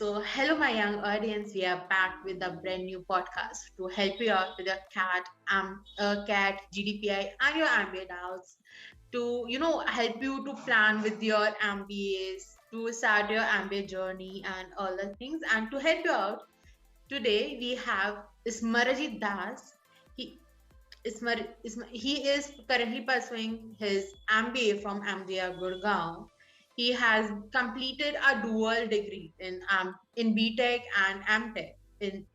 Hello, my young audience. We are back with a brand new podcast to help you out with your CAT, GDPI, and your MBA doubts. To help you to plan with your MBAs, to start your MBA journey, and all the things. And to help you out, today we have Smarajeet Das. He he is currently pursuing his MBA from MDI Gurgaon. He has completed a dual degree in B.Tech and M.Tech in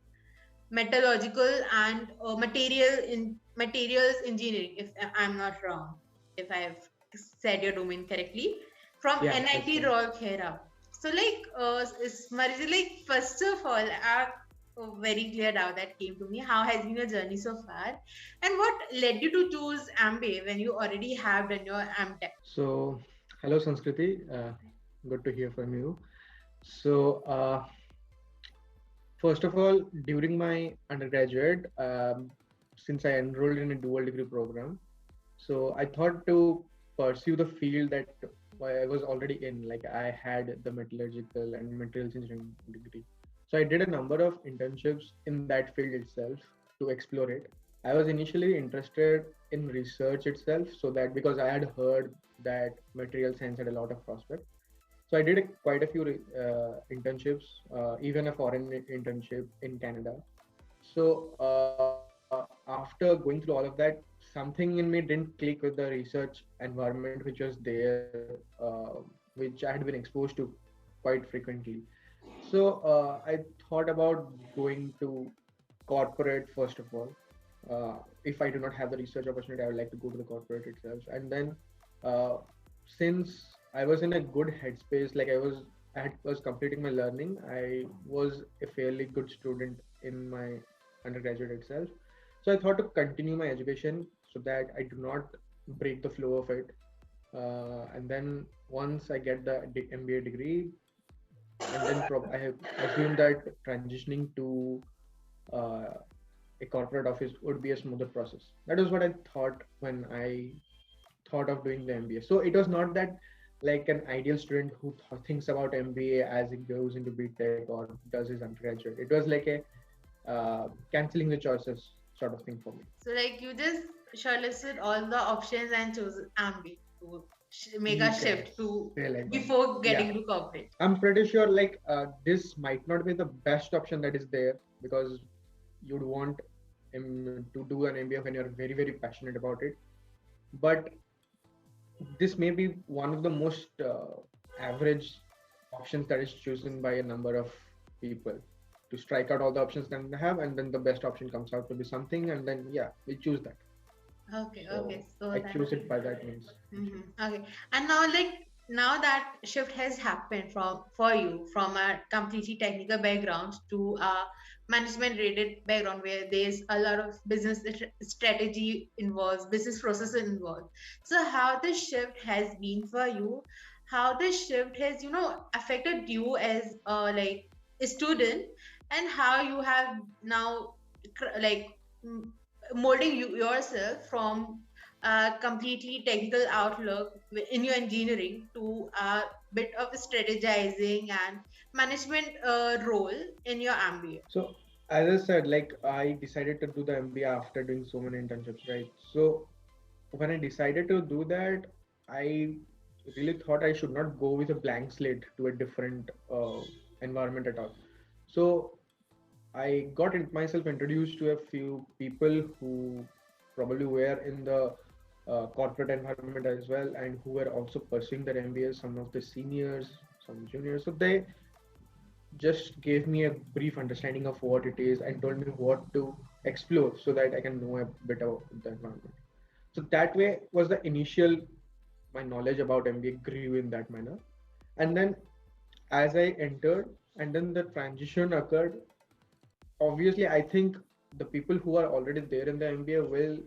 metallurgical and materials engineering. If I'm not wrong, if I've said your domain correctly, from Yeah, that's NIT right. Rourkela. Marzi, like first of all, a very clear doubt that came to me. How has been your journey so far, and what led you to choose MBA when you already have done your M.Tech? So, hello Sanskriti. Good to hear from you. So, first of all, during my undergraduate, since I enrolled in a dual degree program, so I thought to pursue the field that I was already in. Like I had the metallurgical and materials engineering degree. So I did a number of internships in that field itself to explore it. I was initially interested in research itself, so that because I had heard that material science had a lot of prospect. So I did quite a few internships, even a foreign internship in Canada. So after going through all of that, something in me didn't click with the research environment which was there, which I had been exposed to quite frequently. So I thought about going to corporate first of all. If I do not have the research opportunity, I would like to go to the corporate itself. And then, uh, since I was in a good headspace, like was completing my learning, I was a fairly good student in my undergraduate itself. So I thought to continue my education so that I do not break the flow of it. And then once I get the MBA degree, and then I have assumed that transitioning to uh, a corporate office would be a smoother process. That is what I thought when I thought of doing the MBA. So it was not that like an ideal student who thinks about MBA as he goes into B.Tech or does his undergraduate. It was like a canceling the choices sort of thing for me. So, like, you just shortlisted all the options and chose MBA to make a You can shift to say like that. before Yeah. getting to corporate. I'm pretty sure like this might not be the best option that is there, because you'd want to do an MBA when you're very, very passionate about it. But this may be one of the most average options that is chosen by a number of people to strike out all the options that they have, and then the best option comes out to be something, and then yeah, we choose that. Okay. So So I that. choose it by that means. Okay. And now, like, now that shift has happened for you from a completely technical background to a management rated background where there's a lot of business strategy involved, business process involved. So how this shift has been for you, how this shift has, affected you as like a student, and how you have now like molding yourself from a completely technical outlook in your engineering to a bit of strategizing and management role in your MBA. So as I said, like I decided to do the MBA after doing so many internships, right? So when I decided to do that, I really thought I should not go with a blank slate to a different environment at all. So I got myself introduced to a few people who probably were in the corporate environment as well, and who were also pursuing their MBAs, some of the seniors, some juniors. So they just gave me a brief understanding of what it is and told me what to explore so that I can know a bit about the environment. So that way was the initial, my knowledge about MBA grew in that manner. And then as I entered and then the transition occurred, obviously I think the people who are already there in the MBA will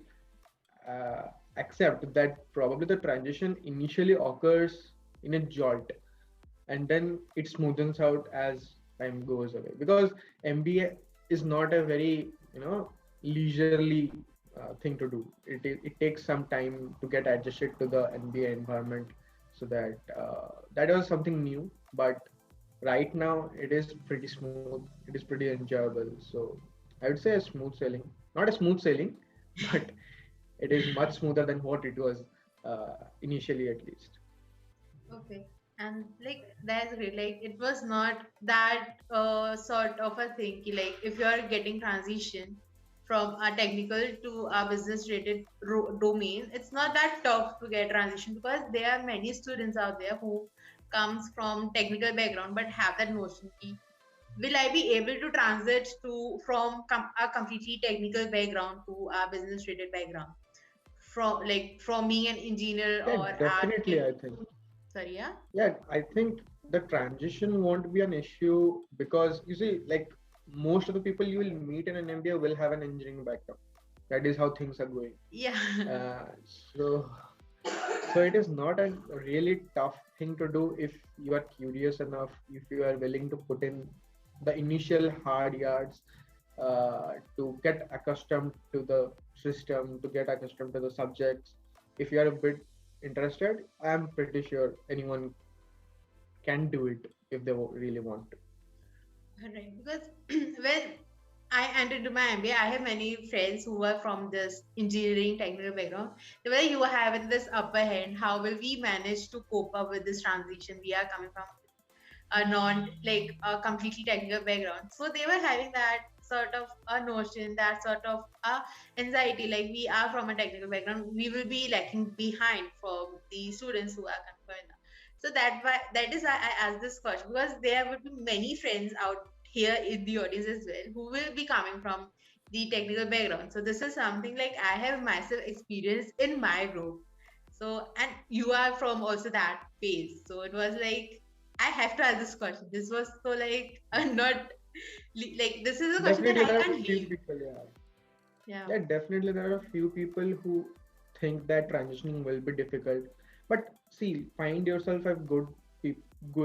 uh, accept that probably the transition initially occurs in a jolt, and then it smoothens out as time goes away, because MBA is not a very leisurely thing to do. It takes some time to get adjusted to the MBA environment, so that that was something new. But right now it is pretty smooth. It is pretty enjoyable. So I would say a smooth sailing. Not a smooth sailing, but it is much smoother than what it was initially, at least. Okay. And like that's great. Like it was not that sort of a thing. Like if you are getting transition from a technical to a business related domain, it's not that tough to get transition because there are many students out there who comes from technical background but have that notion. Ki, will I be able to transit to from a completely technical background to a business related background? From being an engineer Yeah, or definitely. I architect. think. Sorry, yeah. Yeah, I think the transition won't be an issue because you see, like most of the people you will meet in an MBA will have an engineering background. That is how things are going. Yeah. Uh, so, so it is not a really tough thing to do if you are curious enough, if you are willing to put in the initial hard yards to get accustomed to the system, to get accustomed to the subjects. If you are a bit interested, I am pretty sure anyone can do it if they really want to. Right. Because when I entered into my MBA, I have many friends who were from this engineering technical background. The way you are having this upper hand, how will we manage to cope up with this transition? We are coming from a non like a completely technical background. So they were having that sort of a notion, that sort of anxiety. Like we are from a technical background, we will be lacking behind from the students who are coming from. So that is why I asked this question because there would be many friends out here in the audience as well who will be coming from the technical background. So this is something like I have myself experienced in my group. So and you are from also that phase. So it was like I have to ask this question. This was so like not like this is a question that Definitely, I there are can't few leave. people. Yeah, Yeah. yeah, definitely there are few people who think that transitioning will be difficult. But see, find yourself a good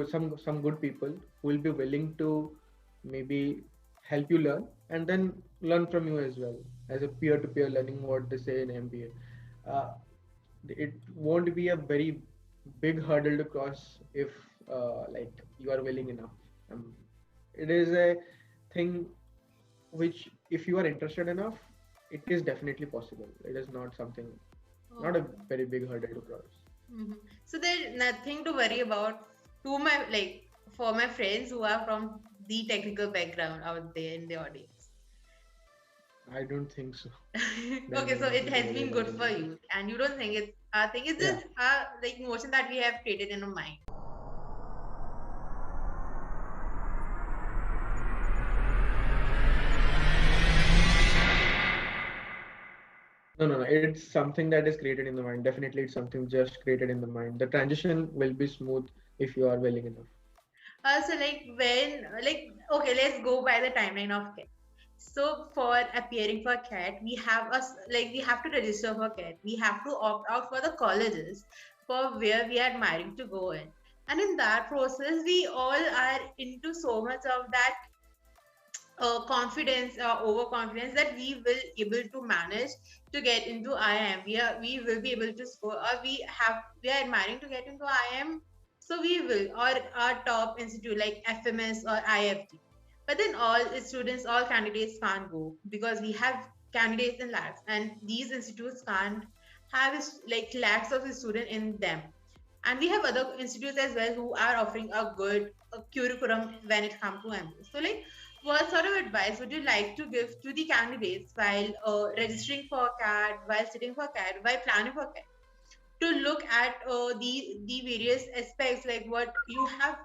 some good people who will be willing to maybe help you learn and then learn from you as well as a peer-to-peer learning, what they say in MBA. It won't be a very big hurdle to cross if like you are willing enough. It is a thing which if you are interested enough, it is definitely possible. It is not something, not a Oh. very big hurdle to cross. Mhm. So there's nothing to worry about to my like for my friends who are from the technical background out there in the audience. I don't think so. There's Okay, so it nothing to has worry been about good in for that. you, and you don't think it's I think it's Yeah. just like emotion that we have created in our mind. No, no, no. It's something that is created in the mind. Definitely, it's something just created in the mind. The transition will be smooth if you are willing enough. So like when like okay, let's go by the timeline of CAT. So for appearing for CAT, we have us like we have to register for CAT. We have to opt out for the colleges for where we are admiring to go in. And in that process, we all are into so much of that confidence or overconfidence that we will able to manage to get into IIM. We will be able to score or we are admiring to get into IIM. So we will or our top institute like FMS or IFT. But then all candidates can't go because we have candidates in labs and these institutes can't have like lakhs of students in them. And we have other institutes as well who are offering a good curriculum when it comes to MBA. So like what sort of advice would you like to give to the candidates while registering for CAT, while sitting for CAT, while planning for CAT, to look at the various aspects like what you have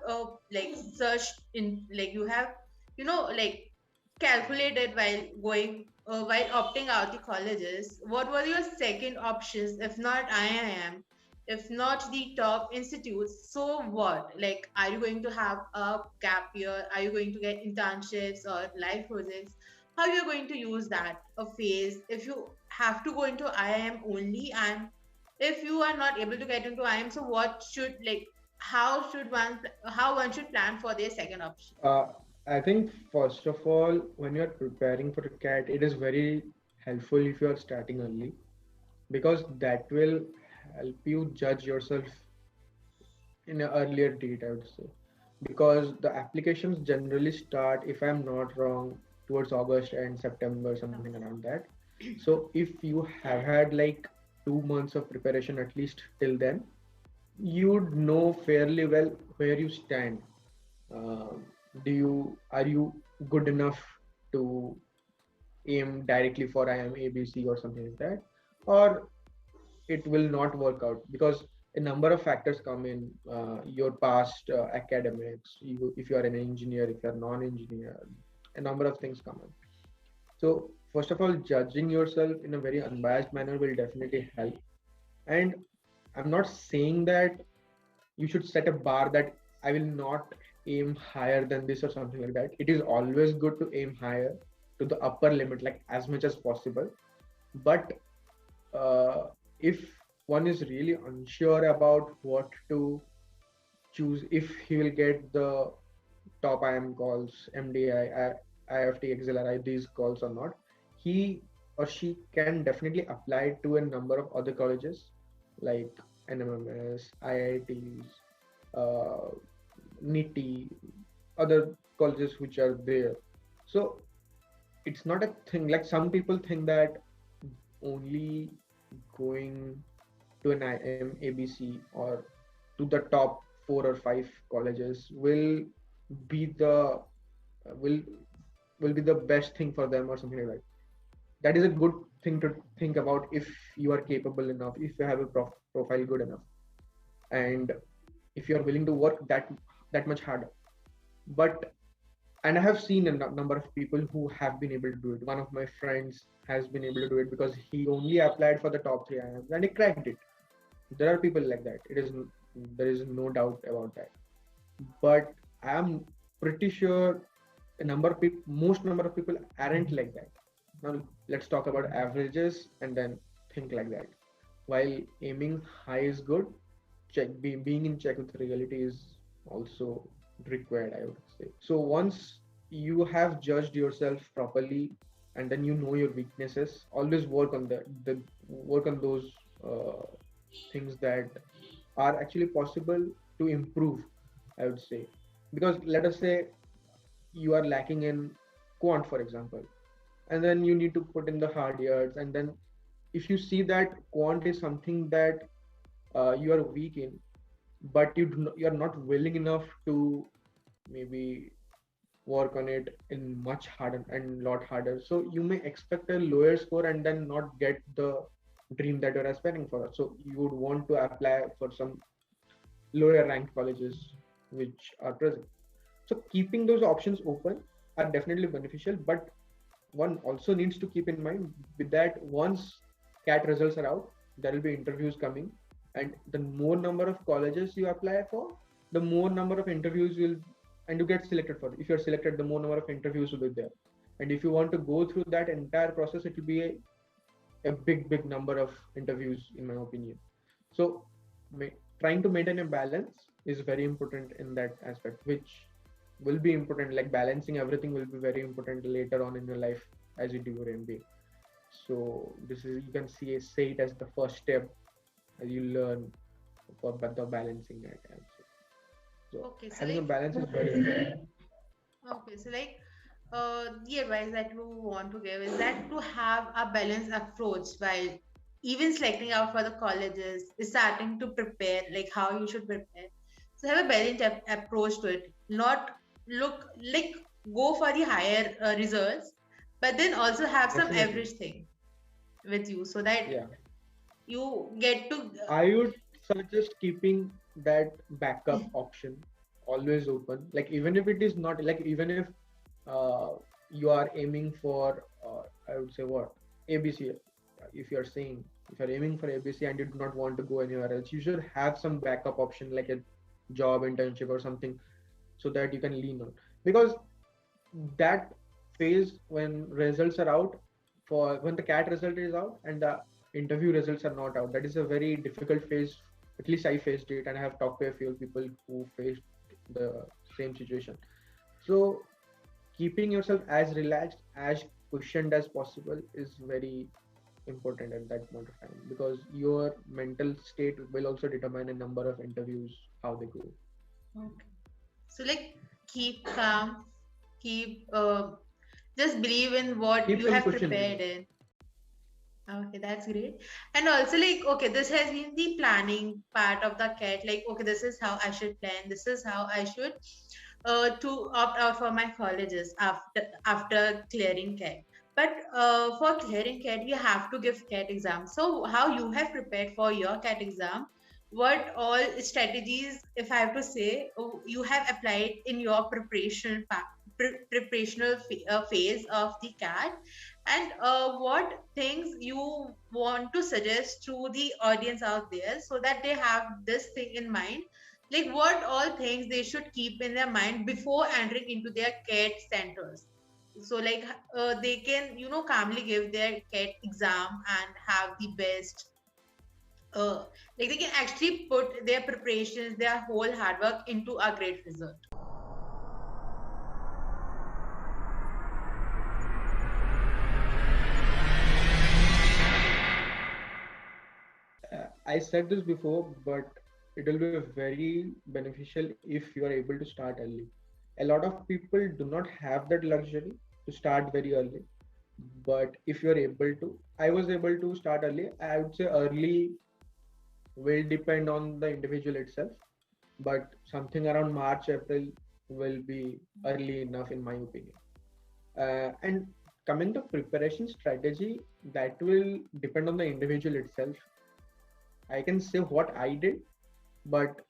like searched in, like you have like calculated while going while opting out the colleges? What were your second options if not IIM, if not the top institutes? So what, like are you going to have a gap year, are you going to get internships or live projects? How you're going to use that a phase if you have to go into IIM only, and if you are not able to get into IIM, so what should like how one should plan for their second option? Uh, I think first of all, when you're preparing for a CAT, it is very helpful if you are starting early because that will help you judge yourself in an earlier date, I would say. because the applications generally start, if I'm not wrong, towards August and September, something around that. So if you have had like 2 months of preparation at least till then, you'd know fairly well where you stand. Are you good enough to aim directly for IIM ABC or something like that, or it will not work out because a number of factors come in, your past academics, if you are an engineer, if you are non-engineer, a number of things come in. So first of all, judging yourself in a very unbiased manner will definitely help. And I'm not saying that you should set a bar that I will not aim higher than this or something like that. It is always good to aim higher to the upper limit, like as much as possible. But if one is really unsure about what to choose, if he will get the top IM calls, MDI, IFT, XLRI, these calls or not, he or she can definitely apply to a number of other colleges like NMMS, IITs, uh, NITI, other colleges which are there. So it's not a thing like some people think that only going to an IM, ABC, or to the top 4 or 5 colleges be the will will be the best thing for them or something like that. That is a good thing to think about if you are capable enough, if you have a profile good enough, and if you are willing to work that much harder. But and I have seen a number of people who have been able to do it. One of my friends has been able to do it because he only applied for the top 3 IIMs and he cracked it. There are people like that. There is no doubt about that. But I am pretty sure most number of people aren't like that. Now let's talk about averages and then think like that. While aiming high is good, being in check with reality is also required, I would say. So once you have judged yourself properly and then you know your weaknesses, always work on the work on those uh, things that are actually possible to improve, I would say. Because let us say you are lacking in quant, for example, and then you need to put in the hard yards, and then if you see that quant is something that you are weak in, but you are not willing enough to maybe work on it in much harder and lot harder, so you may expect a lower score and then not get the dream that you're aspiring for. So you would want to apply for some lower ranked colleges which are present. So keeping those options open are definitely beneficial, but one also needs to keep in mind with that once CAT results are out, there will be interviews coming, and the more number of colleges you apply for, the more number of interviews will and you get selected for. If you're selected, the more number of interviews will be there. And if you want to go through that entire process, it will be a big number of interviews, in my opinion. So trying to maintain a balance is very important in that aspect, which will be important. Like balancing everything will be very important later on in your life as you do your MBA. So this is, you can say it as the first step as you learn for the balancing act, I would say. So Okay, so having a like, balance is very important. okay, so like, the advice that you want to give is that to have a balanced approach while even selecting out for the colleges, starting to prepare, like how you should prepare. So have a balanced approach to it. Not look like go for the higher results, but then also have some Definitely. average thing with you so that Yeah. you get to. I would suggest keeping that backup option always open. Like even if it is not like even if uh, you are aiming for I would say what ABC. If you're saying if you're aiming for ABC and you do not want to go anywhere else, you should have some backup option like a job internship or something so that you can lean on. Because that phase when results are out, for when the CAT result is out and the interview results are not out, that is a very difficult phase. At least I faced it, and I have talked to a few people who faced the same situation. So keeping yourself as relaxed, as cushioned as possible is very important at that point of time, because your mental state will also determine a number of interviews how they go. Okay. So like keep calm, keep just believe in what Keep you some have cushion. prepared in. Okay, that's great. And also, like, okay, this has been the planning part of the CAT. Like, okay, this is how I should plan. This is how I should to opt out for my colleges after clearing CAT. But for clearing CAT, you have to give CAT exam. So, how you have prepared for your CAT exam? What all strategies, if I have to say, you have applied in your preparational phase of the CAT, and what things you want to suggest to the audience out there so that they have this thing in mind, like what all things they should keep in their mind before entering into their CAT centers, so like they can calmly give their CAT exam and have the best uh, like they can actually put their preparations, their whole hard work into a great result. I said this before, but it will be very beneficial if you are able to start early. A lot of people do not have that luxury to start very early. But if you are able to, I was able to start early. I would say early will depend on the individual itself, but something around March, April will be early enough, in my opinion. And coming to preparation strategy, that will depend on the individual itself. I can say what I did, but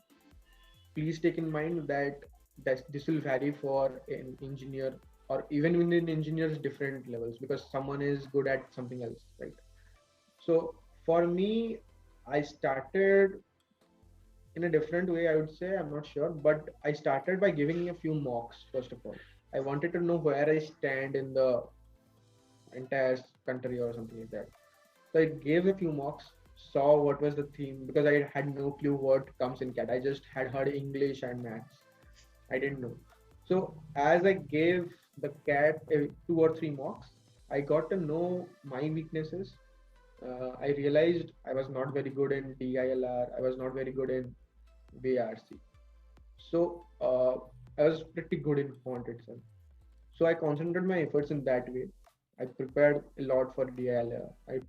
please take in mind that this will vary for an engineer, or even within engineers different levels, because someone is good at something else, right? So for me, I started in a different way, I would say. I'm not sure, but I started by giving a few mocks. First of all, I wanted to know where I stand in the entire country or something like that. So I gave a few mocks, saw what was the theme, because I had no clue what comes in CAT. I just had heard English and maths. I didn't know. So as I gave the CAT two or three mocks, I got to know my weaknesses. I realized I was not very good in DILR. I was not very good in VRC. So I was pretty good in font itself. So I concentrated my efforts in that way. I prepared a lot for DILR. I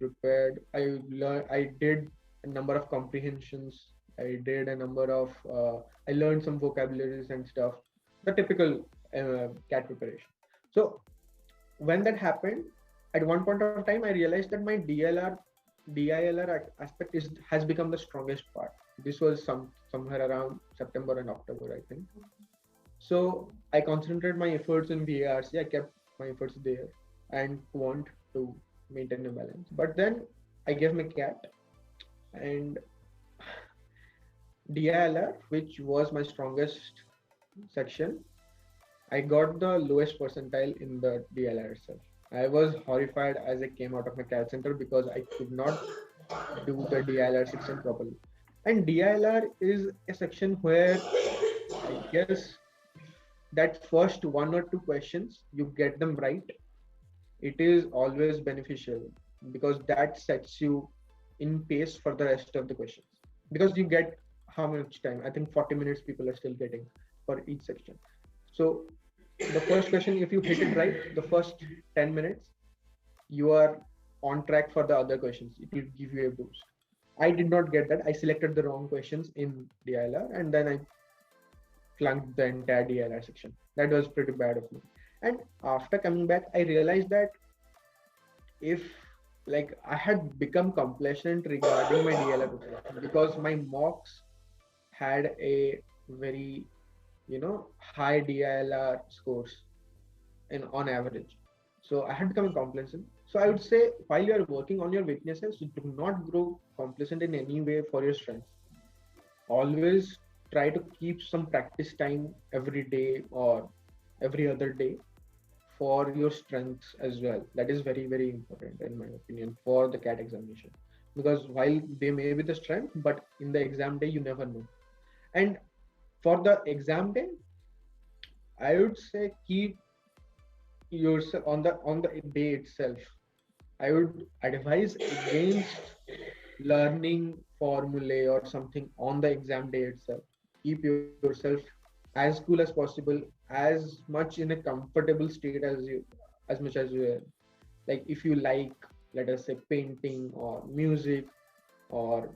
did a number of comprehensions. I did a number of, I learned some vocabularies and stuff, the typical CAT preparation. So when that happened, at one point of time, I realized that my DILR aspect has become the strongest part. This was somewhere around September and October, I think. So I concentrated my efforts in VARC. I kept my efforts there and want to maintain a balance. But then I gave my CAT, and DILR, which was my strongest section, I got the lowest percentile in the DLR itself. I was horrified as I came out of my CAT center because I could not do the DILR section properly. And DILR is a section where I guess that first one or two questions, you get them right, it is always beneficial, because that sets you in pace for the rest of the questions. Because you get how much time? I think 40 minutes people are still getting for each section. So the first question, if you hit it right, the first 10 minutes, you are on track for the other questions. It will give you a boost. I did not get that. I selected the wrong questions in DILR, and then I flunked the entire DILR section. That was pretty bad of me. And after coming back, I realized that if, like, I had become complacent regarding my DLR preparation, because my mocks had a very, high DILR scores in on average. So I had become complacent. So I would say, while you are working on your weaknesses, do not grow complacent in any way for your strengths. Always try to keep some practice time every day or every other day for your strengths as well. That is very, very important, in my opinion, for the CAT examination. Because while they may be the strength, but in the exam day, you never know. And for the exam day, I would say keep yourself on the day itself. I would advise against learning formulae or something on the exam day itself. Keep yourself as cool as possible, as much in a comfortable state as much as you are. Like if you like, let us say, painting or music, or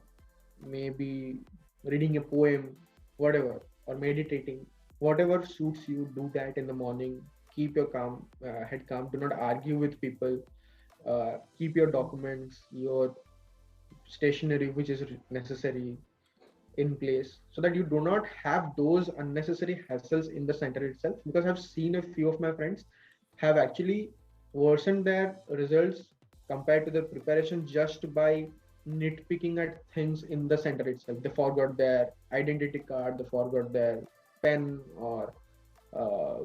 maybe reading a poem, whatever, or meditating, whatever suits you, do that in the morning. Keep your head calm. Do not argue with people. Keep your documents, your stationery, which is necessary, in place, so that you do not have those unnecessary hassles in the center itself. Because I've seen a few of my friends have actually worsened their results compared to their preparation just by nitpicking at things in the center itself. They forgot their identity card, they forgot their pen, or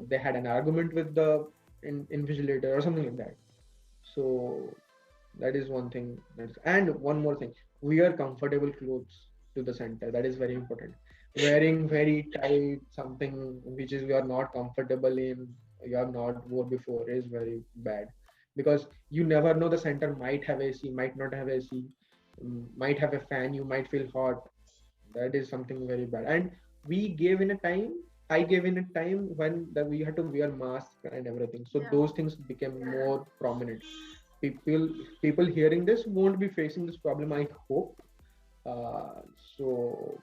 they had an argument with the invigilator or something like that. So that is one thing. And one more thing, wear comfortable clothes to the center. That is very important. Wearing very tight something which is you are not comfortable in, you have not wore before, is very bad, because you never know, the center might have AC, might not have AC, might have a fan, you might feel hot. That is something very bad. And we gave in a time, I gave in a time when that we had to wear masks and everything. So Yeah. those things became more prominent. People hearing this won't be facing this problem, I hope. So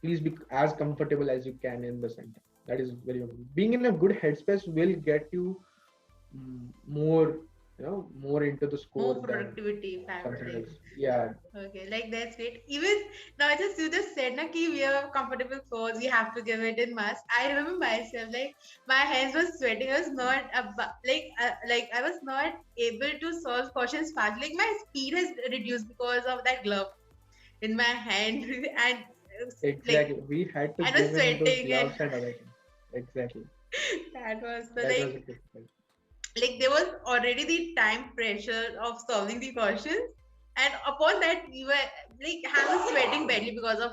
please be as comfortable as you can in the center. That is very important. Being in a good headspace will get you more, more into the score More than productivity something factor. else. Yeah. Okay, like that's great. Even now, just you just said na ki we are comfortable clothes, we have to give it in mask. I remember myself, like my hands were sweating. I was not like I was not able to solve questions fast. Like my speed has reduced because of that glove in my hand, and like Exactly. We had to I was give in those sweating, and gloves and other things. Exactly. that was the That was difficult. like there was already the time pressure of solving the questions, and upon that we were like hands were sweating badly because of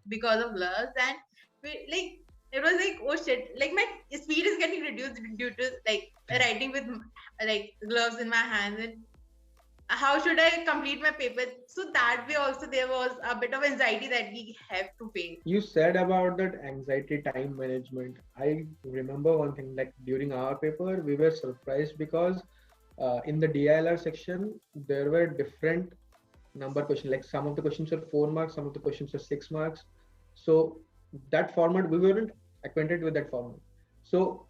because of gloves, and like it was like, oh shit, like my speed is getting reduced due to like writing with like gloves in my hands, and how should I complete my paper? So that way also there was a bit of anxiety that we have to face. You said about that anxiety time management. I remember one thing, like during our paper, we were surprised because in the DILR section, there were different number questions. Like some of the questions are 4 marks, some of the questions are 6 marks. So that format, we weren't acquainted with that format. So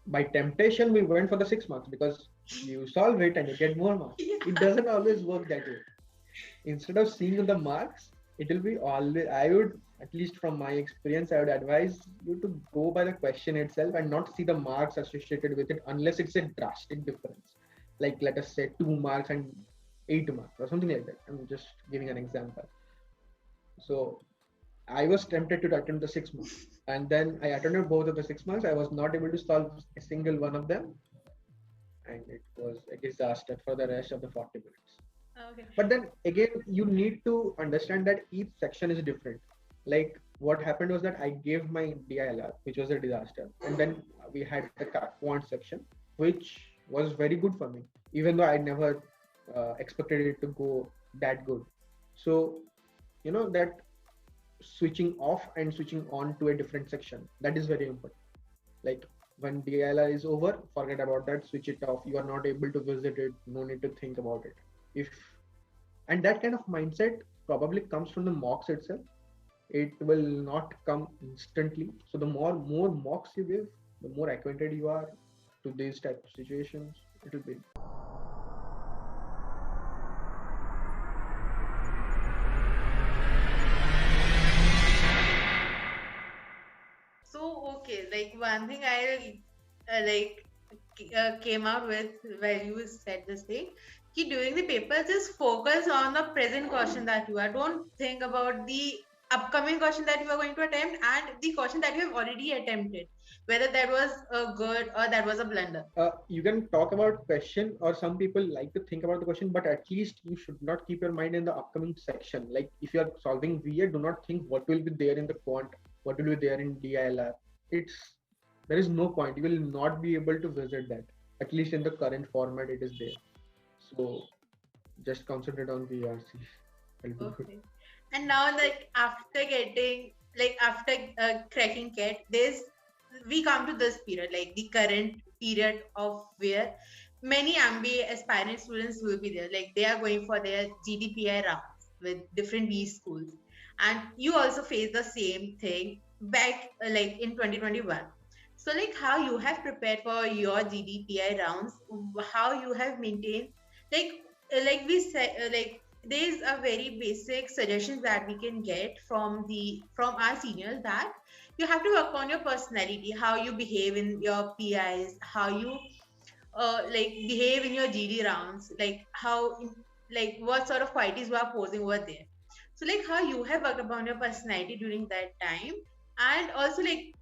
by temptation, we went for the 6 marks because you solve it and you get more marks. It Yeah. doesn't always work that way. Instead of seeing the marks, it will be always, I would, at least from my experience, I would advise you to go by the question itself and not see the marks associated with it unless it's a drastic difference. Like let us say 2 marks and 8 marks or something like that. I'm just giving an example. So I was tempted to attempt the 6 marks, and then I attended both of the 6 marks. I was not able to solve a single one of them, and it was a disaster for the rest of the 40 minutes. Okay. But then again, you need to understand that each section is different. Like what happened was that I gave my DILR, which was a disaster, and then we had the quant section, which was very good for me, even though I never expected it to go that good. So that switching off and switching on to a different section, that is very important. Like when DILR is over, forget about that, switch it off. You are not able to visit it, no need to think about it. If And that kind of mindset probably comes from the mocks itself. It will not come instantly. So the more mocks you give, the more acquainted you are to these type of situations, it will be. So okay, like one thing I came out with where you said this thing, कि during the paper just focus on the present question that you are. Don't think about the upcoming question that you are going to attempt and the question that you have already attempted, whether that was a good or that was a blunder. You can talk about question, or some people like to think about the question, but at least you should not keep your mind in the upcoming section. Like if you are solving VA, do not think what will be there in the quant, what will be there in DILR. There is no point. You will not be able to visit that. At least in the current format, it is there. So just concentrate on VRC. Okay. And now, like after getting like after cracking CAT, there's we come to this period, like the current period of where many MBA aspirant students will be there. Like they are going for their GDPI rounds with different B schools, and you also face the same thing back like in 2021. So like how you have prepared for your GDPI rounds, how you have maintained, like like we said, there is a very basic suggestions that we can get from our seniors, that you have to work on your personality, how you behave in your PIs, how you like behave in your GD rounds, like like what sort of qualities you are posing over there. So like how you have worked upon your personality during that time, and also like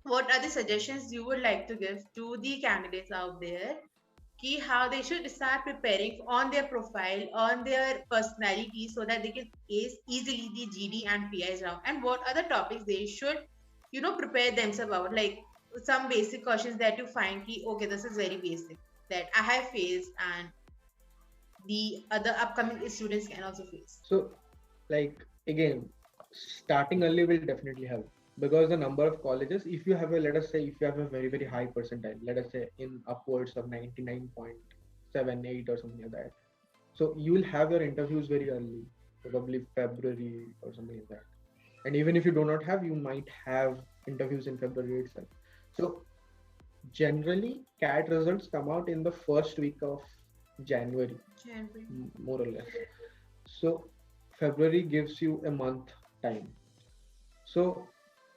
what are the suggestions you would like to give to the candidates out there, ki how they should start preparing on their profile, on their personality, so that they can ace easily the GD and PIs round, and what are the topics they should, prepare themselves about, like some basic questions that you find ki okay, this is very basic that I have faced and the other upcoming students can also face. So, like again, starting early will definitely help because the number of colleges, if you have a, let us say, if you have a very, very high percentile, let us say in upwards of 99.78 or something like that. So you will have your interviews very early, probably February or something like that. And even if you do not have, you might have interviews in February itself. So generally, CAT results come out in the first week of January, January. more or less. So February gives you a month time. So,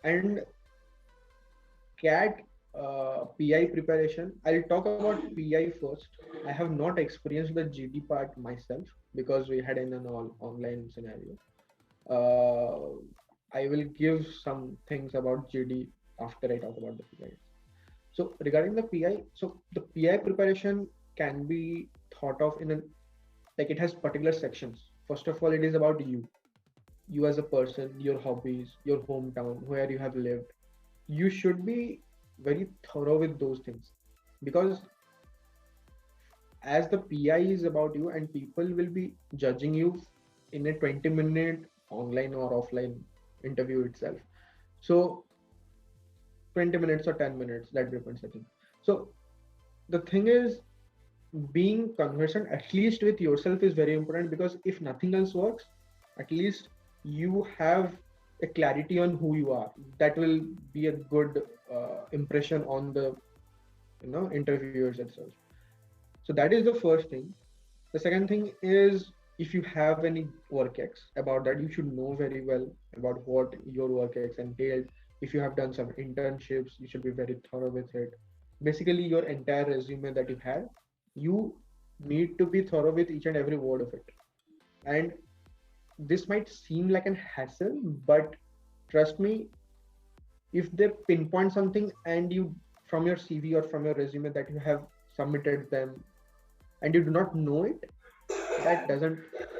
and CAT PI preparation, I'll talk about PI first. I have not experienced the GD part myself because we had in an online scenario. I will give some things about GD after I talk about the PI. So regarding the PI, so the PI preparation can be thought of in a, like it has particular sections. First of all, it is about you as a person, your hobbies, your hometown, where you have lived. You should be very thorough with those things because as the PI is about you and people will be judging you in a 20-minute online or offline interview itself. So 20 minutes or 10 minutes, that depends, I think. So the thing is, being conversant at least with yourself is very important because if nothing else works, at least you have a clarity on who you are. That will be a good impression on the interviewers itself. So that is the first thing. The second thing is, if you have any work ex about that, you should know very well about what your work ex entailed. If you have done some internships, you should be very thorough with it. Basically, your entire resume that you have, you need to be thorough with each and every word of it. And this might seem like an hassle, but trust me, if they pinpoint something and you from your CV or from your resume that you have submitted them and you do not know it, that doesn't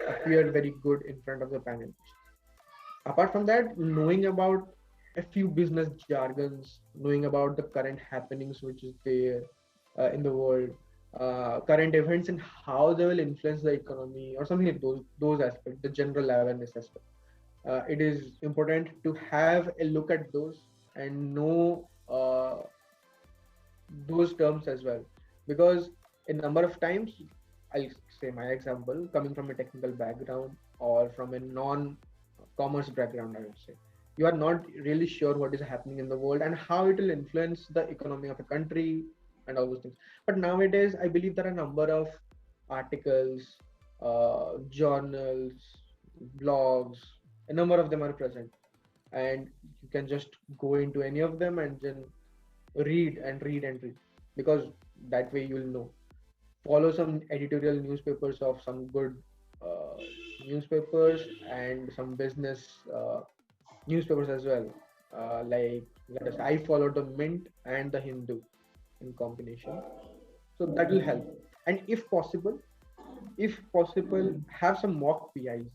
appear very good in front of the panel. Apart from that, knowing about a few business jargons, knowing about the current happenings which is there in the world, current events and how they will influence the economy or something like those aspects, the general awareness aspect. It is important to have a look at those and know those terms as well, because a number of times, I'll say my example, coming from a technical background or from a non-commerce background, I would say, you are not really sure what is happening in the world and how it will influence the economy of a country and all those things. But nowadays, I believe there are a number of articles, journals, blogs, a number of them are present, and you can just go into any of them and then read and read and read, because that way you'll know. Follow some editorial newspapers of some good uh, newspapers and some business newspapers as well. Like, let us, I follow the Mint and the Hindu in combination, so that will help. And if possible, have some mock PIs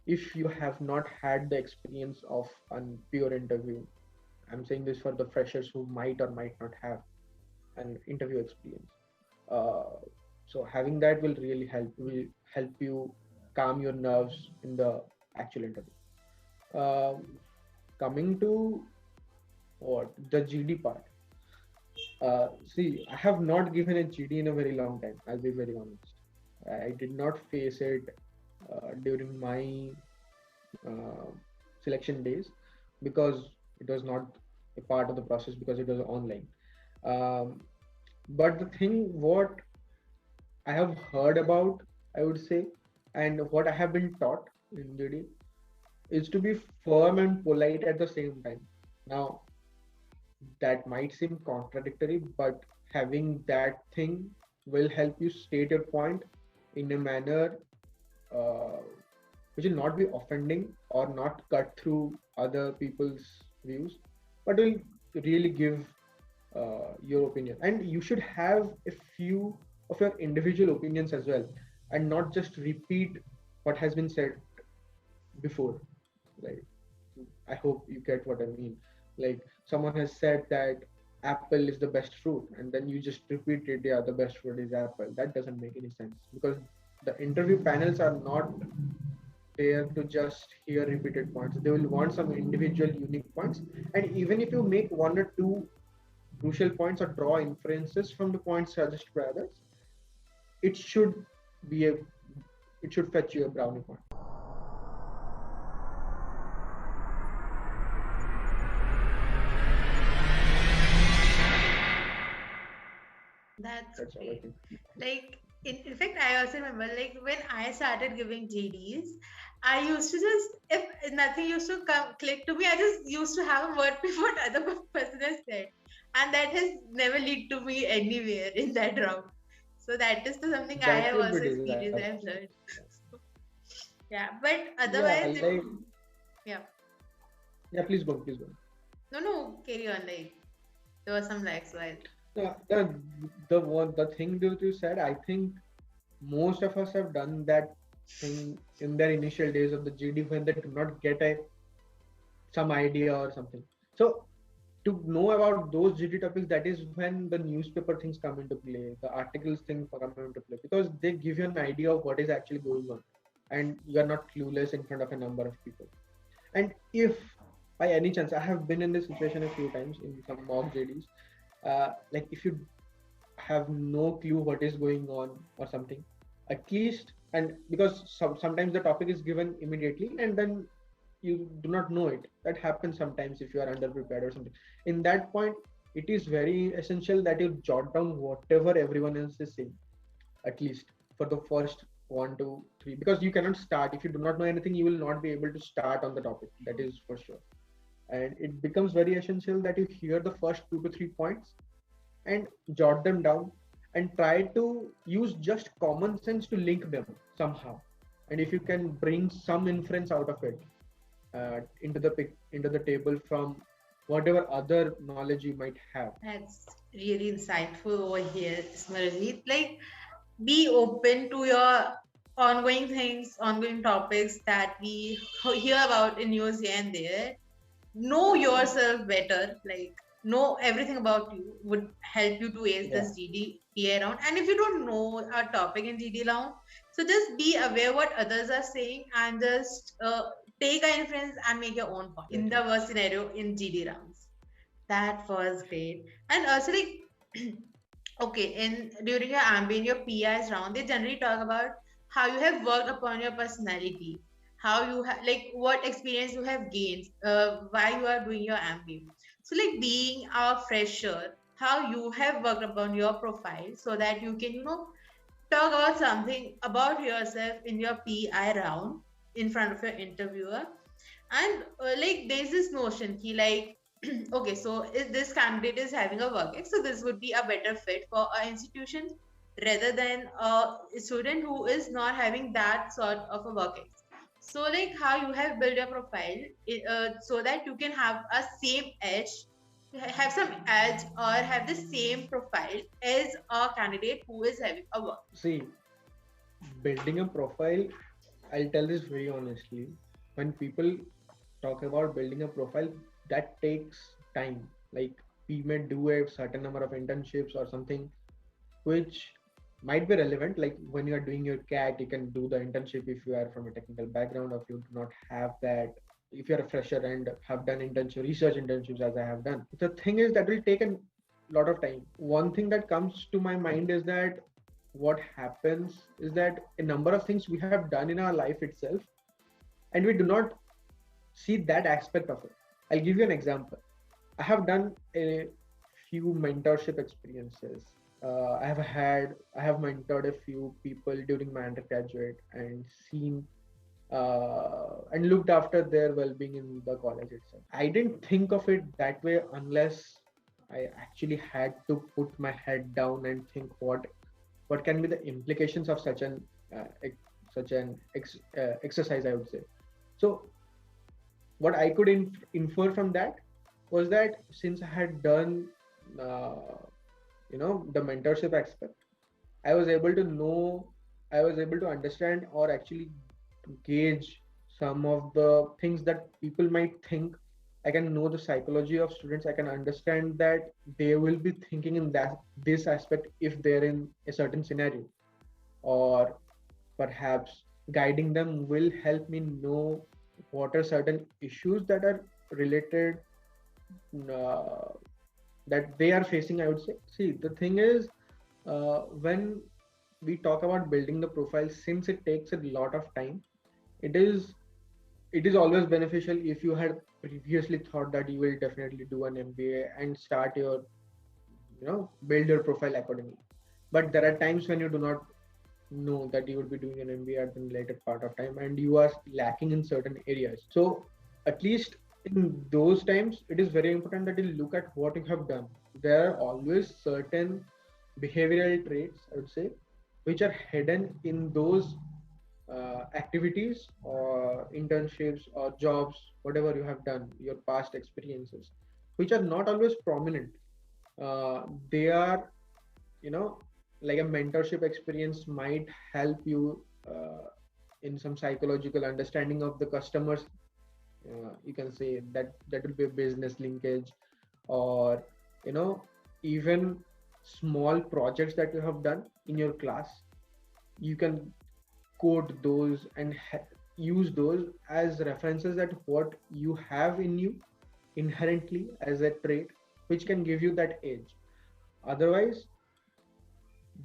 if you have not had the experience of a pure interview. I'm saying this for the freshers who might or might not have an interview experience. Uh, so having that will help you calm your nerves in the actual interview. Um, coming to what the GD part. See, I have not given a GD in a very long time. I'll be very honest. I did not face it during my uh, selection days because it was not a part of the process because it was online. Um, but the thing what I have heard about, I would say, and what I have been taught in GD is to be firm and polite at the same time. Now, that might seem contradictory, but having that thing will help you state your point in a manner uh, which will not be offending or not cut through other people's views, but will really give your opinion. And you should have a few of your individual opinions as well, and not just repeat what has been said before. Like, I hope you get what I mean. Like, someone has said that apple is the best fruit, and then you just repeat it, yeah, the best fruit is apple. That doesn't make any sense because the interview panels are not there to just hear repeated points. They will want some individual unique points. And even if you make one or two crucial points or draw inferences from the points suggested by others, it should be a it should fetch you a brownie point. That's That's all I great. think. Like, in fact, I also remember, like, when I started giving GDs, I used to just, if nothing used to come click to me, I just used to have a word before what other person has said. And that has never lead to me anywhere in that round. So that is the something I That have will be also experienced, disastrous. I've learned. Yeah, but Yeah, otherwise, like yeah. yeah, please go, please go. No, no, carry on. Like, there was some lags while. The thing that you said, I think most of us have done that thing in their initial days of the GD when they do not get a some idea or something. So to know about those GD topics, that is when the newspaper things come into play, the articles thing come into play, because they give you an idea of what is actually going on, and you are not clueless in front of a number of people. And if by any chance, I have been in this situation a few times in some mock JDs, like if you have no clue what is going on or something, at least, and because sometimes the topic is given immediately and then you do not know it. That happens sometimes if you are underprepared or something. In that point, it is very essential that you jot down whatever everyone else is saying, at least for the first 1 2 3, because you cannot start if you do not know anything. You will not be able to start on the topic, that is for sure. And it becomes very essential that you hear the first 2 to 3 points and jot them down and try to use just common sense to link them somehow. And if you can bring some inference out of it into the table from whatever other knowledge you might have. That's really insightful over here, Smarajeet. Like, be open to your ongoing things, ongoing topics that we hear about in news here and there. Know yourself better. Like, know everything about you would help you to ace Yeah, this GDPA round. And if you don't know a topic in GD round, so just be aware what others are saying and just take an inference and make your own point in exactly. the worst scenario in GD rounds. That was great. And also, like, okay, in during your MBA, in your PIs round, they generally talk about how you have worked upon your personality, how you have, like, what experience you have gained, why you are doing your MBA. So, like, being a fresher, how you have worked upon your profile so that you can, talk about something about yourself in your PI round in front of your interviewer. And like, there's this notion ki, like, okay, so if this candidate is having a work ex, so this would be a better fit for our institution rather than a student who is not having that sort of a work ex. So, like, how you have built your profile so that you can have a same edge, have some edge, or have the same profile as a candidate who is having a work. See, building a profile, I'll tell this very honestly. When people talk about building a profile, that takes time. Like, we may do a certain number of internships or something which might be relevant. Like when you are doing your CAT, you can do the internship if you are from a technical background or if you do not have that. if you're a fresher and have done internship research internships as I have done. The thing is that will take a lot of time. One thing that comes to my mind is that what happens is that a number of things we have done in our life itself, and we do not see that aspect of it. I'll give you an example. I have done a few mentorship experiences. I have mentored a few people during my undergraduate and seen and looked after their well-being in the college itself. I didn't think of it that way unless I actually had to put my head down and think what can be the implications of such an exercise, I would say. So what I could infer from that was that since I had done uh, the mentorship aspect, I was able to know, I was able to understand or actually gauge some of the things that people might think. I can know the psychology of students. I can understand that they will be thinking in that this aspect if they're in a certain scenario, or perhaps guiding them will help me know what are certain issues that are related, uh, that they are facing, I would say. See, the thing is, when we talk about building the profile, since it takes a lot of time, it is it is always beneficial if you had previously thought that you will definitely do an MBA and start your, build your profile accordingly. But there are times when you do not know that you will be doing an MBA at the later part of time and you are lacking in certain areas. So at least in those times, it is very important that you look at what you have done. There are always certain behavioral traits, I would say, which are hidden in those activities or internships or jobs, whatever you have done, your past experiences, which are not always prominent. They are, you know, like a mentorship experience might help you in some psychological understanding of the customers. You can say that will be a business linkage, or you know, even small projects that you have done in your class. You can quote those and use those as references at what you have in you inherently as a trait, which can give you that edge. Otherwise,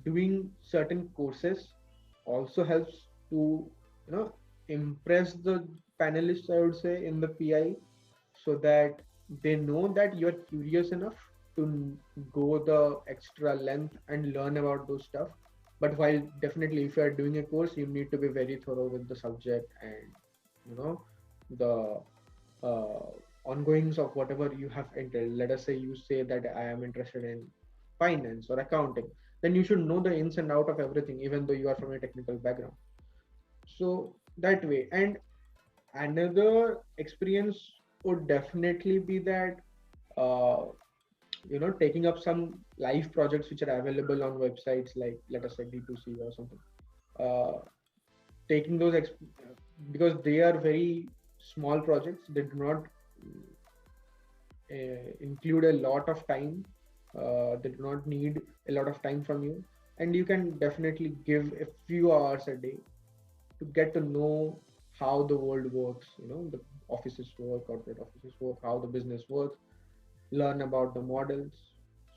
doing certain courses also helps to, impress the panelists, I would say, in the PI, so that they know that you're curious enough to go the extra length and learn about those stuff. But while definitely if you are doing a course, you need to be very thorough with the subject and, the uh, ongoings of whatever you have entered. Let us say you say that I am interested in finance or accounting, then you should know the ins and out of everything, even though you are from a technical background. So that way. And another experience would definitely be that, uh, taking up some live projects which are available on websites like, let us say, D2C or something. Uh, taking those because they are very small projects, they do not include a lot of time. They do not need a lot of time from you, and you can definitely give a few hours a day to get to know how the world works. The offices work, corporate offices work, how the business works, learn about the models.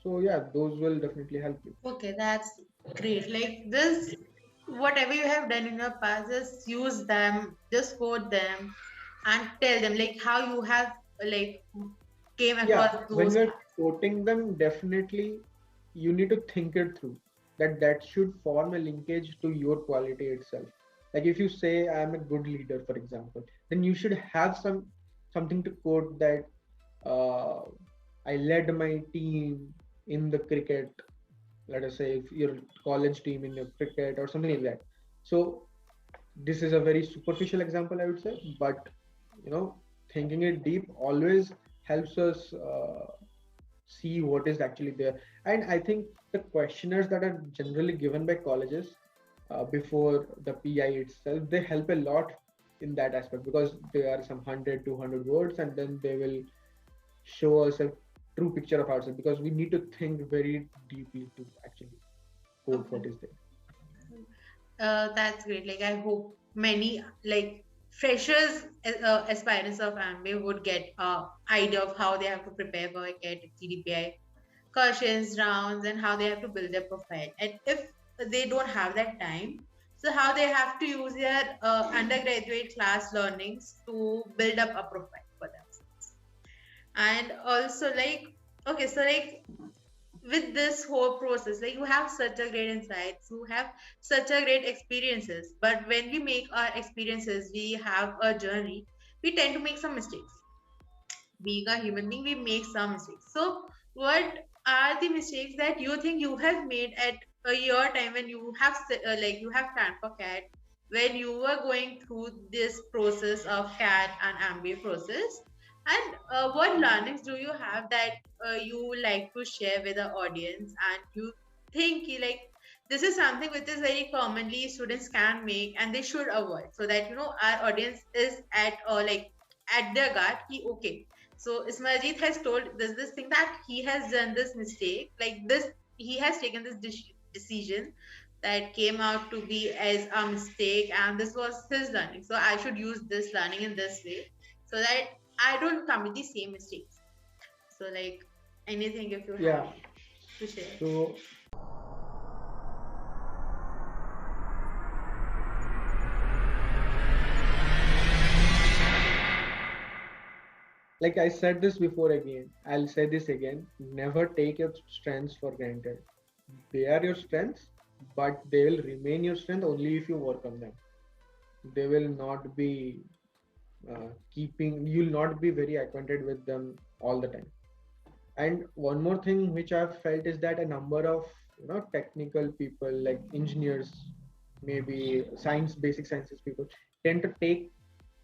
So yeah, those will definitely help you. Okay, that's great. Like this, whatever you have done in your past, just use them, just quote them, and tell them like how you have like came Yeah, across when those. you're quoting them, definitely you need to think it through, that should form a linkage to your quality itself. Like if you say I am a good leader, for example, then you should have something to quote, that uh, I led my team in the cricket. Let us say if your college team in your cricket or something like that. So this is a very superficial example, I would say, but you know thinking it deep always helps us see what is actually there. And I think the questionnaires that are generally given by colleges before the PI itself, they help a lot in that aspect, because there are some 100 200 words, and then they will show us a true picture of ourselves, because we need to think very deeply to actually quote Okay. what is there. That's great. Like I hope many like freshers, aspirants of MBA would get a idea of how they have to prepare for CAT, GDPI, questions, rounds, and how they have to build their profile. And if they don't have that time, so how they have to use their undergraduate class learnings to build up a profile for themselves. And also, like, okay, so like with this whole process, like you have such a great insights, you have such a great experiences, but when we make our experiences, we have a journey, we tend to make some mistakes. Being a human being, we make some mistakes. So what are the mistakes that you think you have made at your time when you have like you have planned for CAT, when you were going through this process of CAT and MBA process, and what learnings do you have that you would like to share with the audience, and you think like this is something which is very commonly students can make and they should avoid, so that our audience is at like at their guard okay, so Smarajeet has told this thing that he has done this mistake, like this, he has taken this decision that came out to be as a mistake, and this was his learning. So I should use this learning in this way so that I don't commit the same mistakes. So like anything if you Yeah. have to share. So like I said this before, again, I'll say this again. Never take your strengths for granted. They are your strengths, but they will remain your strength only if you work on them. They will not be you'll not be very acquainted with them all the time. And one more thing which I've felt is that a number of technical people like engineers, maybe basic sciences people, tend to take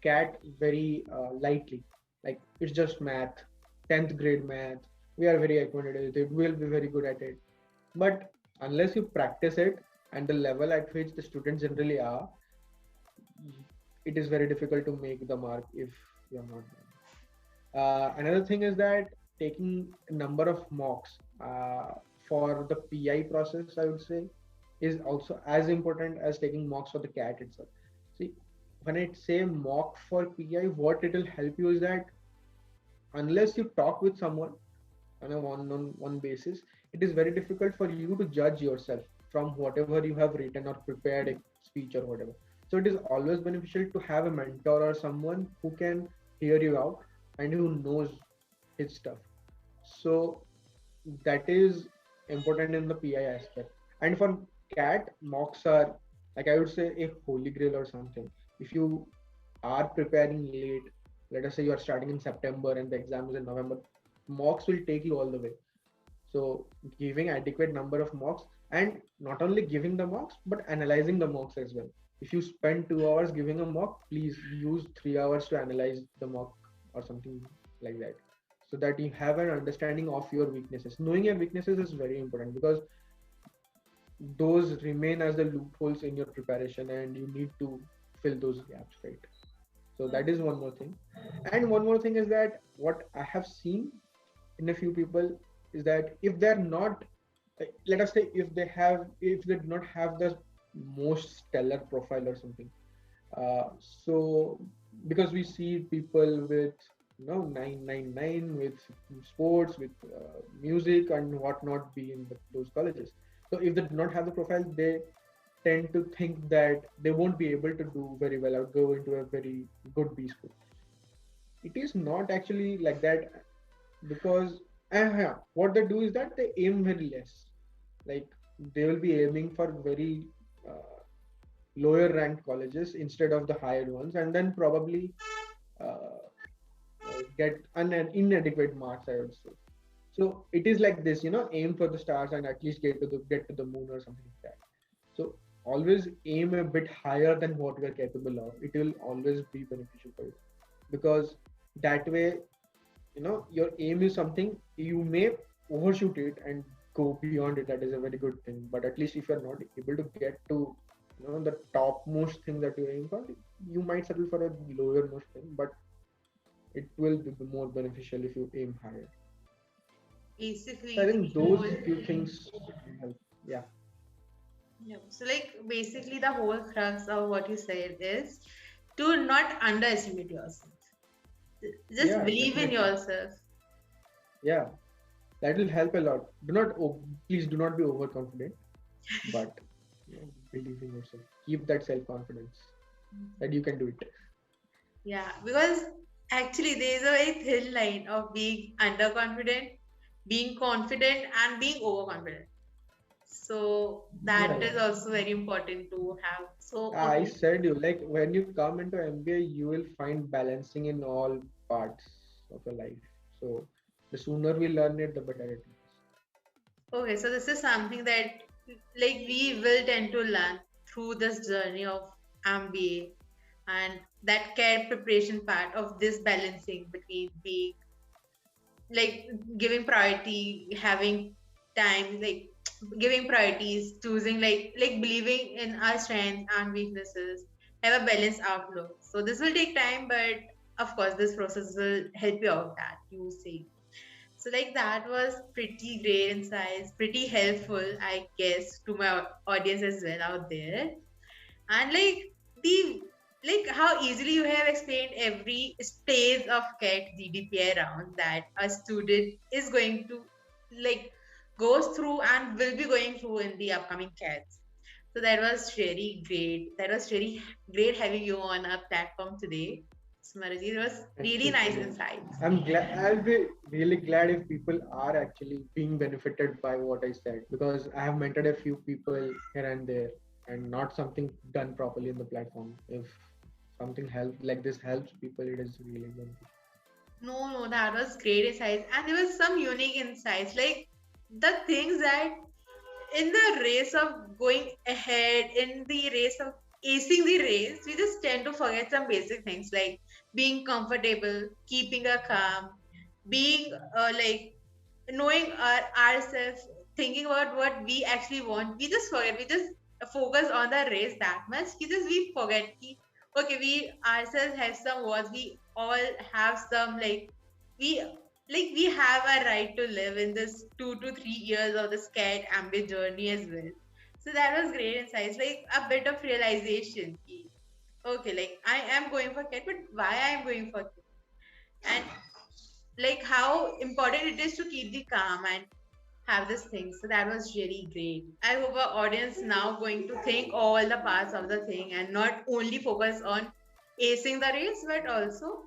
CAT very lightly. Like it's just math, 10th grade math. We are very acquainted with it. We'll be very good at it. But unless you practice it and the level at which the students generally are, it is very difficult to make the mark if you're not. Another thing is that taking a number of mocks for the PI process, I would say, is also as important as taking mocks for the CAT itself. See, when I say mock for PI, what it will help you is that unless you talk with someone on a one-on-one basis, it is very difficult for you to judge yourself from whatever you have written or prepared a speech or whatever. So it is always beneficial to have a mentor or someone who can hear you out and who knows his stuff. So that is important in the PI aspect. And for CAT, mocks are, like I would say, a holy grail or something. If you are preparing late, let us say you are starting in September and the exam is in November, mocks will take you all the way. So giving adequate number of mocks, and not only giving the mocks, but analyzing the mocks as well. If you spend 2 hours giving a mock, please use 3 hours to analyze the mock or something like that, so that you have an understanding of your weaknesses. Knowing your weaknesses is very important because those remain as the loopholes in your preparation and you need to fill those gaps, right? So that is one more thing. And one more thing is that what I have seen in a few people is that if they're not, let us say, if they do not have the most stellar profile or something, so because we see people with 999 with sports, with music and whatnot be in those colleges. So if they do not have the profile, they tend to think that they won't be able to do very well or go into a very good B school. It is not actually like that, because what they do is that they aim very less. Like they will be aiming for very lower ranked colleges instead of the higher ones, and then probably uh, get inadequate marks, I would say. So it is like this, aim for the stars and at least get to the moon or something like that. So always aim a bit higher than what we are capable of. It will always be beneficial for you, because that way, your aim is something you may overshoot it and go beyond it. That is a very good thing. But at least if you're not able to get to the topmost thing that you aim for, you might settle for a lower most thing, but it will be more beneficial if you aim higher. Basically So I the think those whole few things help. Yeah. yeah. So like basically the whole crux of what you said is Do not underestimate yourself. Just Yeah, believe in definitely. yourself. Yeah, that will help a lot. Please do not be overconfident, but believe in yourself. Keep that self confidence that you can do it. Yeah, because actually there is a very thin line of being underconfident, being confident, and being overconfident. So Yeah, that yeah. is also very important to have. So I okay, said you like when you come into MBA, you will find balancing in all parts of your life. So the sooner we learn it, the better it is. okay. So this is something that like we will tend to learn through this journey of MBA and that care preparation part of this balancing between being like giving priority, having time, like giving priorities, choosing like believing in our strengths and weaknesses, have a balanced outlook. So this will take time, but of course this process will help you out that you see. So like that was pretty great insights, pretty helpful, I guess, to my audience as well out there. And like the like how easily you have explained every stage of CAT GDPI round that a student is going to like goes through and will be going through in the upcoming CATs. So that was really great. That was really great having you on our platform today. Smarajeet, it was Thank really you so nice much. insights. I'm glad. I'll be really glad if people are actually being benefited by what I said because I have mentored a few people here and there, and not something done properly in the platform. If something help like this helps people, it is really beneficial. No, that was great insights. And there was some unique insights, like the things that in the race of going ahead, in the race of acing the race, we just tend to forget some basic things like being comfortable, keeping a calm, being like knowing ourselves, thinking about what we actually want. We just forget. We just focus on the race that much. We forget. Okay, we ourselves have some wants. We all have some we we have a right to live in this 2 to 3 years of the scared ambit journey as well. So that was great insights, like a bit of realization. Okay, like I am going for cat, but why I am going for cat? And like how important it is to keep the calm and have this thing. So that was really great. I hope our audience now going to think all the parts of the thing and not only focus on acing the race, but also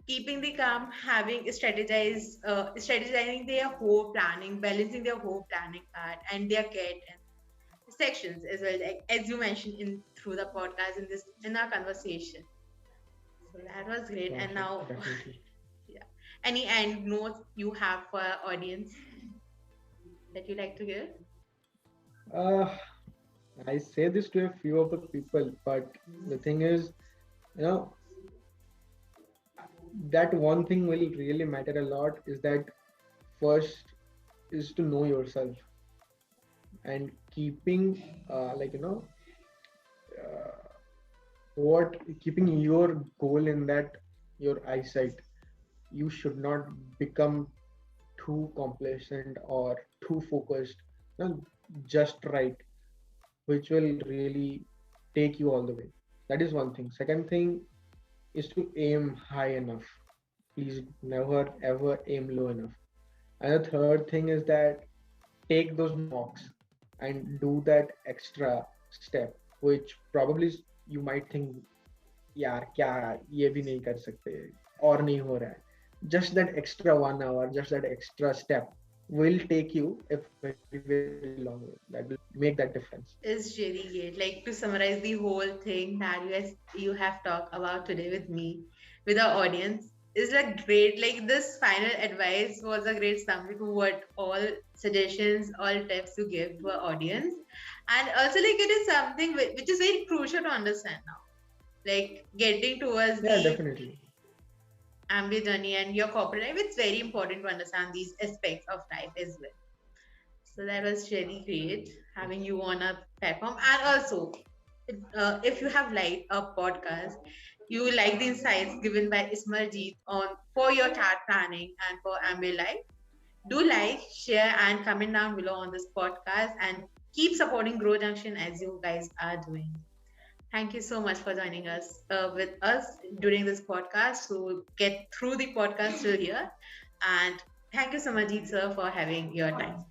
keeping the calm, having strategizing their whole planning, balancing their whole planning part and their cat and sections as well, like, as you mentioned in through the podcast in our conversation. So that was great. Sure, And sure, now, definitely. yeah, any end notes you have for our audience that you like to give? Uh, I say this to a few of the people, but the thing is, you know, that one thing will really matter a lot is that first is to know yourself and keeping uh, what keeping your goal in that your eyesight. You should not become too complacent or too focused, you know, just right, which will really take you all the way. That is one thing. Second thing is to aim high enough. Please never ever aim low enough. And the third thing is that take those mocks and do that extra step, which probably you might think, यार क्या ये भी नहीं कर सकते और नहीं हो रहा है. Just that extra 1 hour, just that extra step will take you a very very long way. That will make that difference. Is really great. Like to summarize the whole thing that you have talked about today with me, with our audience, is like great. Like this final advice was a great summary to what all suggestions, all tips you give to our audience, and also like it is something which is very crucial to understand now. Like getting towards Yeah, the definitely. ambient journey and your corporate life, it's very important to understand these aspects of life as well. So that was really great having you on our platform. And also, if you have liked our podcast, you like the insights given by Smarajeet on for your chat planning and for MBA Life, do like, share, and comment down below on this podcast and keep supporting Grow Junction as you guys are doing. Thank you so much for joining us with us during this podcast to get through the podcast till here. And thank you, Samajit sir, for having your time.